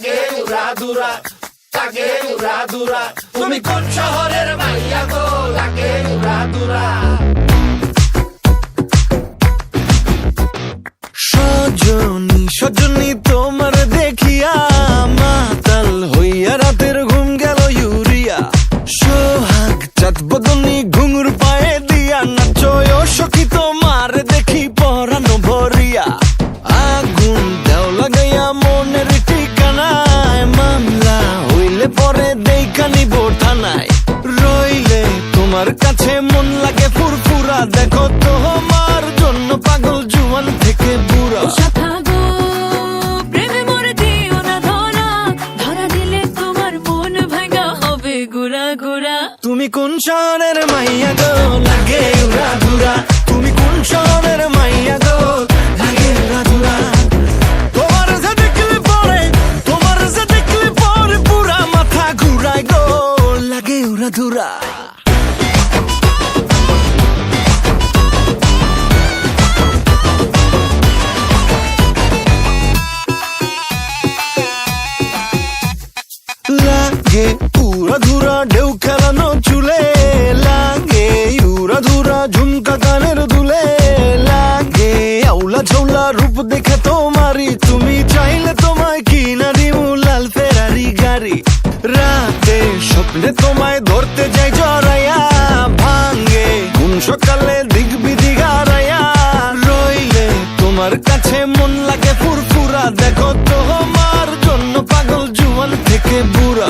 লাগে উড়াধুরা, লাগে উড়াধুরা। তুমি কোন শহরের মাইয়া গো, লাগে উড়াধুরা। সজনী সজনী তোমার দেখিয়া মাতাল হইয়া রাতের ঘুম গেল ইউরিয়া। সোহাগ চাঁদ বদনী ঘুঙুর পায়ে দিয়া নাচয় সখী তোমার দেখি পরানো ভরিয়া। আগুন দেও লাগাইয়া মনের ঠিকানায়, মামলা হইলে পরে দেখা নিব থানায়। রইলে তোমার কাছে মন লাগে ফুরফুরা, দেখো তোমার জন্য পাগল জুয়ান থেকে বুড়া। তুমি কোন শহরের মাইয়া গো, লাগে উড়াধুরা। তুমি কোন শহরের মাইয়া গো, লাগে উড়াধুরা। তোমার যে দেখলে পরে, তোমার যে দেখলে পরে পুরা মাথা ঘুরায় গো, লাগে উড়াধুরা। লাগে উড়াধুরা ঢেউ খেলানো চুলে, লাগে উড়াধুরা ঝুমকা কানের দুলে, লাগে আউলা ঝৌলা রূপ দেখে তোমারি, তুমি চাইলে তোমায় কিনা দিমু লাল ফেরারি গাড়ি। রাতে স্বপ্নে তোমায় ধরতে যাই জড়াইয়া, ভাঙ্গে কোন সকালে দিক বিধি গারাইয়া। রইলে তোমার কাছে মন লাগে ফুরফুরা, দেখো তোমার জন্য পাগল জুয়ান থেকে বুড়া।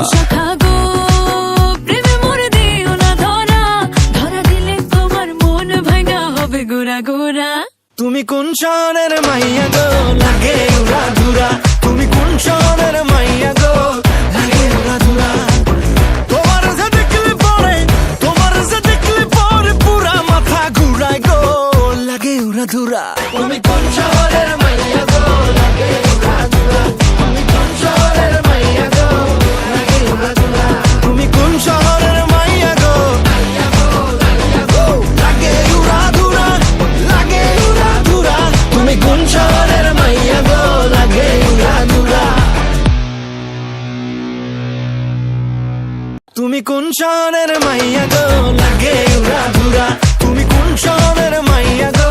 তুমি কোন শহরের মাইয়া গো, লাগে উড়াধুরা। তুমি কোন শহরের মাইয়া গো, লাগে উড়াধুরা। তোমার যে দেখলে পরে, তোমার যে দেখলে পরে পুরা মাথা ঘুরায় গো, লাগে উড়াধুরা। তুমি কোন শহরের মাইয়া গো, লাগে উড়াধুরা। তুমি কোন শহরের মাইয়া গো, লাগে উড়াধুরা। তুমি কোন শহরের মাইয়া গো, মাইয়া গো, মাইয়া গো, লাগে উড়াধুরা, লাগে উড়াধুরা। তুমি কোন শহরের মাইয়া গো, লাগে উড়াধুরা। তুমি কোন শহরের মাইয়া গো, লাগে উড়াধুরা। তুমি কোন শহরের মাইয়া গো,